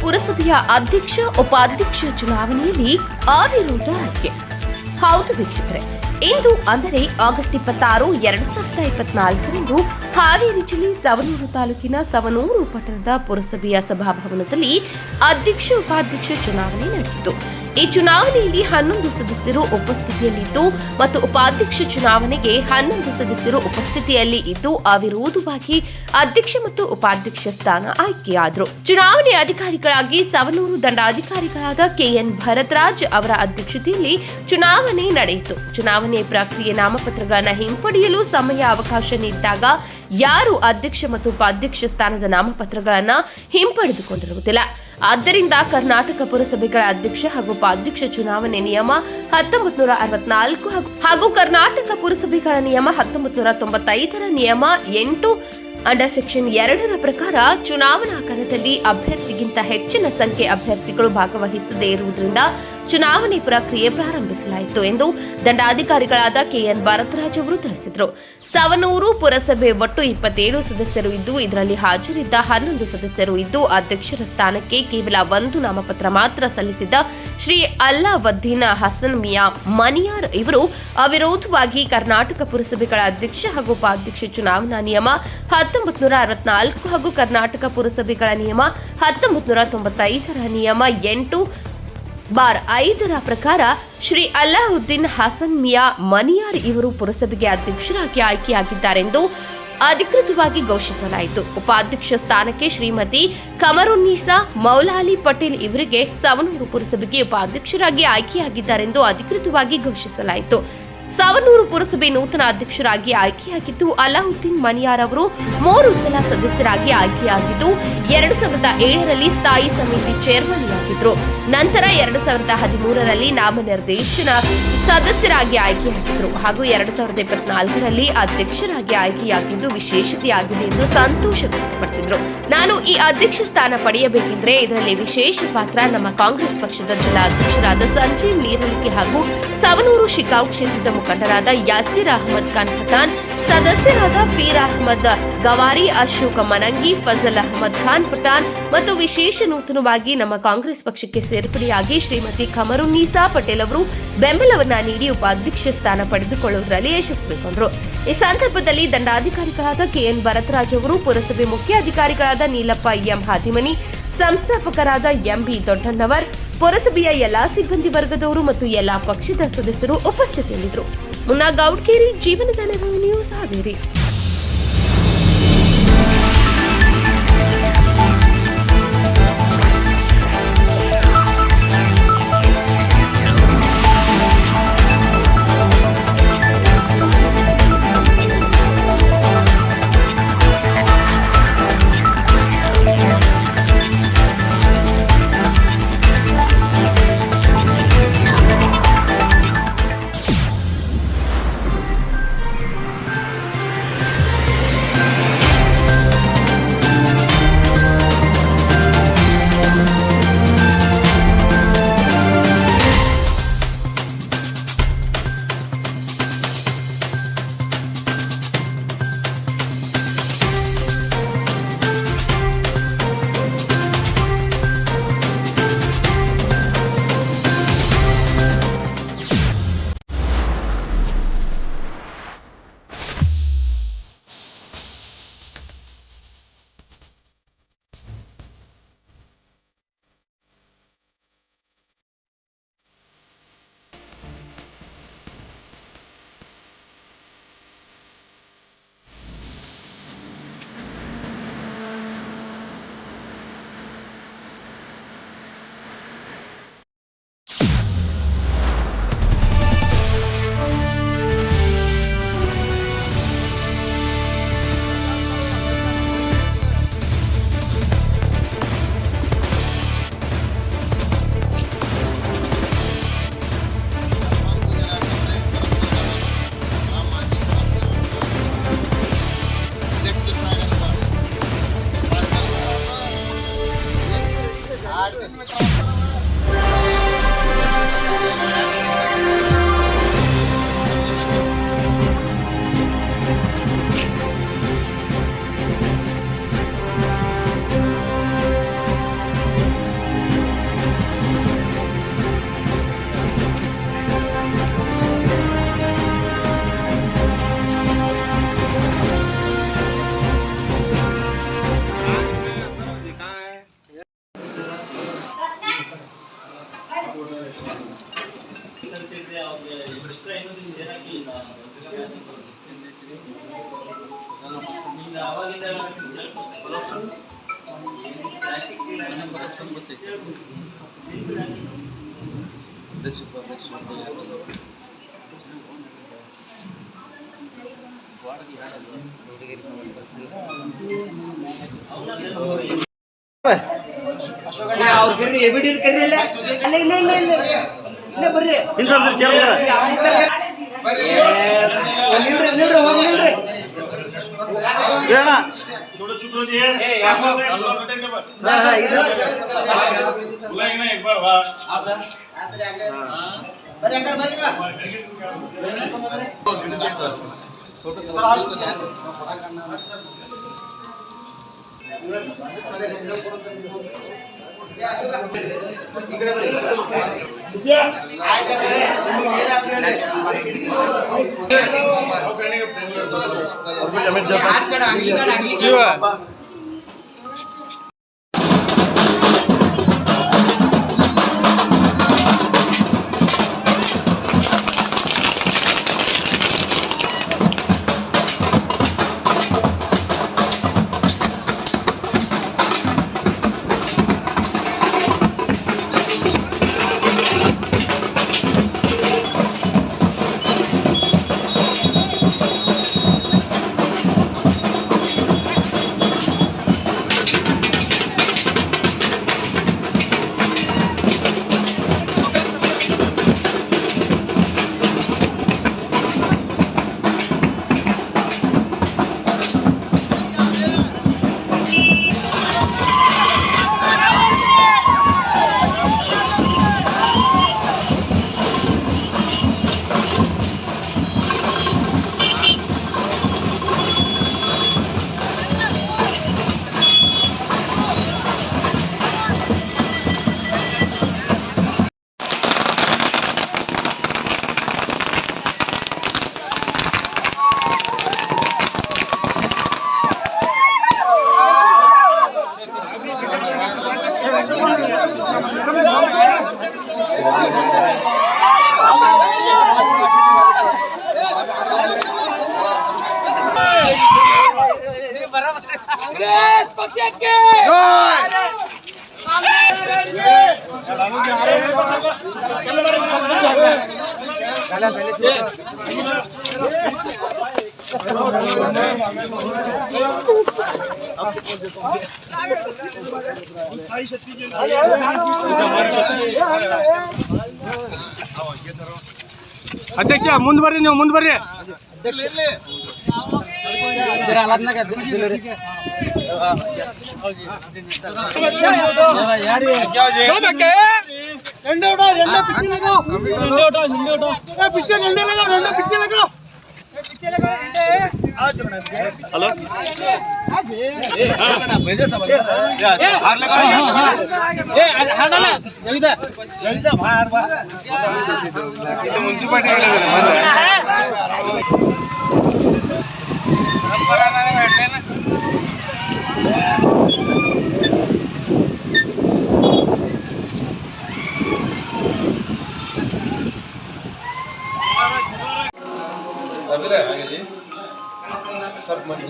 ಪುರಸಭೆಯ ಅಧ್ಯಕ್ಷ ಉಪಾಧ್ಯಕ್ಷ ಚುನಾವಣೆಯಲ್ಲಿ ಅವಿರೋಧ ಆಯ್ಕೆ. ಹೌದು ವೀಕ್ಷಕರೇ, ಇಂದು ಅಂದರೆ ಆಗಸ್ಟ್ 26, 2024ರಂದು ಹಾವೇರಿ ಜಿಲ್ಲೆ ಸವಣೂರು ತಾಲೂಕಿನ ಸವಣೂರು ಪಟ್ಟಣದ ಪುರಸಭೆಯ ಸಭಾಭವನದಲ್ಲಿ ಅಧ್ಯಕ್ಷ ಉಪಾಧ್ಯಕ್ಷ ಚುನಾವಣೆ ನಡೆಯಿತು. ಈ ಚುನಾವಣೆಯಲ್ಲಿ 11 ಸದಸ್ಯರು ಉಪಸ್ಥಿತಿಯಲ್ಲಿದ್ದು ಮತ್ತು ಉಪಾಧ್ಯಕ್ಷ ಚುನಾವಣೆಗೆ 11 ಸದಸ್ಯರು ಉಪಸ್ಥಿತಿಯಲ್ಲಿ ಇದ್ದು ಅವಿರೋಧವಾಗಿ ಅಧ್ಯಕ್ಷ ಮತ್ತು ಉಪಾಧ್ಯಕ್ಷ ಸ್ಥಾನ ಆಯ್ಕೆಯಾದರು. ಚುನಾವಣೆ ಅಧಿಕಾರಿಗಳಾಗಿ ಸವಣೂರು ದಂಡಾಧಿಕಾರಿಗಳಾದ ಕೆಎನ್ ಭರತರಾಜ್ ಅವರ ಅಧ್ಯಕ್ಷತೆಯಲ್ಲಿ ಚುನಾವಣೆ ನಡೆಯಿತು. ಚುನಾವಣೆ ಪ್ರಕ್ರಿಯೆ ನಾಮಪತ್ರಗಳನ್ನು ಹಿಂಪಡೆಯಲು ಸಮಯ ಅವಕಾಶ ನೀಡಿದಾಗ ಯಾರು ಅಧ್ಯಕ್ಷ ಮತ್ತು ಉಪಾಧ್ಯಕ್ಷ ಸ್ಥಾನದ ನಾಮಪತ್ರಗಳನ್ನು ಹಿಂಪಡೆದುಕೊಂಡಿರುವುದಿಲ್ಲ. ಆದ್ದರಿಂದ ಕರ್ನಾಟಕ ಪುರಸಭೆಗಳ ಅಧ್ಯಕ್ಷ ಹಾಗೂ ಉಪಾಧ್ಯಕ್ಷ ಚುನಾವಣೆ ನಿಯಮ 1964 ಹಾಗೂ ಕರ್ನಾಟಕ ಪುರಸಭೆಗಳ ನಿಯಮ 1995ರ ನಿಯಮ 8 ಅಂಡರ್ ಸೆಕ್ಷನ್ 2ರ ಪ್ರಕಾರ ಚುನಾವಣಾ ಕಣದಲ್ಲಿ ಅಭ್ಯರ್ಥಿಗಿಂತ ಹೆಚ್ಚಿನ ಸಂಖ್ಯೆ ಅಭ್ಯರ್ಥಿಗಳು ಭಾಗವಹಿಸದೇ ಇರುವುದರಿಂದ ಚುನಾವಣೆ ಪ್ರಕ್ರಿಯೆ ಪ್ರಾರಂಭಿಸಲಾಯಿತು ಎಂದು ದಂಡಾಧಿಕಾರಿಗಳಾದ ಕೆಎನ್ ಭರತರಾಜ್ ಅವರು ತಿಳಿಸಿದರು. ಸವಣೂರು ಪುರಸಭೆ ಒಟ್ಟು 27 ಸದಸ್ಯರು ಇದ್ದು ಇದರಲ್ಲಿ ಹಾಜರಿದ್ದ 11 ಸದಸ್ಯರು ಇದ್ದು ಅಧ್ಯಕ್ಷರ ಸ್ಥಾನಕ್ಕೆ ಕೇವಲ 1 ನಾಮಪತ್ರ ಮಾತ್ರ ಸಲ್ಲಿಸಿದ್ದ ಶ್ರೀ ಅಲ್ಲಾವುದ್ದೀನ್ ಹಸನ್ ಮಿಯಾ ಮನಿಯಾರ್ ಇವರು ಅವಿರೋಧವಾಗಿ ಕರ್ನಾಟಕ ಪುರಸಭೆಗಳ ಅಧ್ಯಕ್ಷ ಹಾಗೂ ಉಪಾಧ್ಯಕ್ಷ ಚುನಾವಣಾ ನಿಯಮ 1964 ಹಾಗೂ ಕರ್ನಾಟಕ ಪುರಸಭೆಗಳ ನಿಯಮ 1995ರ ನಿಯಮ 8/5ರ ಪ್ರಕಾರ ಶ್ರೀ ಅಲ್ಲಾವುದ್ದೀನ್ ಹಸನ್ ಮಿಯಾ ಮನಿಯಾರ್ ಇವರು ಪುರಸಭೆಗೆ ಅಧ್ಯಕ್ಷರಾಗಿ ಆಯ್ಕೆಯಾಗಿದ್ದಾರೆಂದು ಅಧಿಕೃತವಾಗಿ ಘೋಷಿಸಲಾಯಿತು. ಉಪಾಧ್ಯಕ್ಷ ಸ್ಥಾನಕ್ಕೆ ಶ್ರೀಮತಿ ಕಮರುನ್ನಿಸಾ ಮೌಲಾಲಿ ಪಟೇಲ್ ಇವರಿಗೆ ಸವಣೂರು ಪುರಸಭೆಗೆ ಉಪಾಧ್ಯಕ್ಷರಾಗಿ ಆಯ್ಕೆಯಾಗಿದ್ದಾರೆಂದು ಅಧಿಕೃತವಾಗಿ ಘೋಷಿಸಲಾಯಿತು. ಸವಣೂರು ಪುರಸಭೆ ನೂತನ ಅಧ್ಯಕ್ಷರಾಗಿ ಆಯ್ಕೆಯಾಗಿದ್ದು ಅಲ್ಲಾವುದ್ದೀನ್ ಮನಿಯಾರ್ ಅವರು 3 ಸಲ ಸದಸ್ಯರಾಗಿ ಆಯ್ಕೆಯಾಗಿದ್ದು 2007ರಲ್ಲಿ ಸ್ಥಾಯಿ ಸಮಿತಿ ಚೇರ್ಮನ್ ಆಗಿದ್ರು. ನಂತರ 2013ರಲ್ಲಿ ನಾಮನಿರ್ದೇಶನ ಸದಸ್ಯರಾಗಿ ಆಯ್ಕೆಯಾಗಿದ್ರು ಹಾಗೂ 2024ರಲ್ಲಿ ಅಧ್ಯಕ್ಷರಾಗಿ ಆಯ್ಕೆಯಾಗಿದ್ದು ವಿಶೇಷತೆಯಾಗಿದೆ ಎಂದು ಸಂತೋಷ ವ್ಯಕ್ತಪಡಿಸಿದ್ರು. ನಾನು ಈ ಅಧ್ಯಕ್ಷ ಸ್ಥಾನ ಪಡೆಯಬೇಕೆಂದರೆ ಇದರಲ್ಲಿ ವಿಶೇಷ ಪಾತ್ರ ನಮ್ಮ ಕಾಂಗ್ರೆಸ್ ಪಕ್ಷದ ಜಿಲ್ಲಾಧ್ಯಕ್ಷರಾದ ಸಂಜೀವ್ ನೀರಲಿಕೆ ಹಾಗೂ ಸವಣೂರು ಶಿಕಾವ್ ಕ್ಷೇತ್ರದ ಮುಖಂಡರಾದ ಯಾಸಿರ್ ಅಹಮದ್ ಖಾನ್ ಪಠಾಣ್, ಸದಸ್ಯರಾದ ಪೀರ್ ಅಹಮದ್ ಗವಾರಿ, ಅಶೋಕ್ ಮನಂಗಿ, ಫಜಲ್ ಅಹಮದ್ ಖಾನ್ ಪಠಾಣ್ ಮತ್ತು ವಿಶೇಷ ನೂತನವಾಗಿ ನಮ್ಮ ಕಾಂಗ್ರೆಸ್ ಪಕ್ಷಕ್ಕೆ ಸೇರ್ಪಡೆಯಾಗಿ ಶ್ರೀಮತಿ ಕಮರುನ್ನೀಸಾ ಪಟೇಲ್ ಅವರು ಬೆಂಬಲವನ್ನ ನೀಡಿ ಉಪಾಧ್ಯಕ್ಷ ಸ್ಥಾನ ಪಡೆದುಕೊಳ್ಳುವುದರಲ್ಲಿ ಯಶಸ್ವಿಗೊಂಡರು. ಈ ಸಂದರ್ಭದಲ್ಲಿ ದಂಡಾಧಿಕಾರಿಗಳಾದ ಕೆಎನ್ ಭರತರಾಜ್ ಅವರು, ಪುರಸಭೆ ಮುಖ್ಯ ಅಧಿಕಾರಿಗಳಾದ ನೀಲಪ್ಪ ಎಂ ಹಾದಿಮನಿ, ಸಂಸ್ಥಾಪಕರಾದ ಎಂಬಿ ದೊಡ್ಡಣ್ಣವರ್, ಪುರಸಭೆಯ ಎಲ್ಲಾ ಸಿಬ್ಬಂದಿ ವರ್ಗದವರು ಮತ್ತು ಎಲ್ಲಾ ಪಕ್ಷದ ಸದಸ್ಯರು ಉಪಸ್ಥಿತಿಯಲ್ಲಿದ್ದರು. ಮುನ್ನಾ ಗೌಡ್ಕೇರಿ, ಜೀವನದ ನೆರವು ನ್ಯೂಸ್ ಹಾವೇರಿ. ಅಧ್ಯಕ್ಷ ಮುಂದೆ ಬರ್ರಿ, ನೀವು ಮುಂದೆ ಬರ್ರಿ. हेलो ಮುನ್ಸಿಪಾಲಿಟಿ सब मंदिर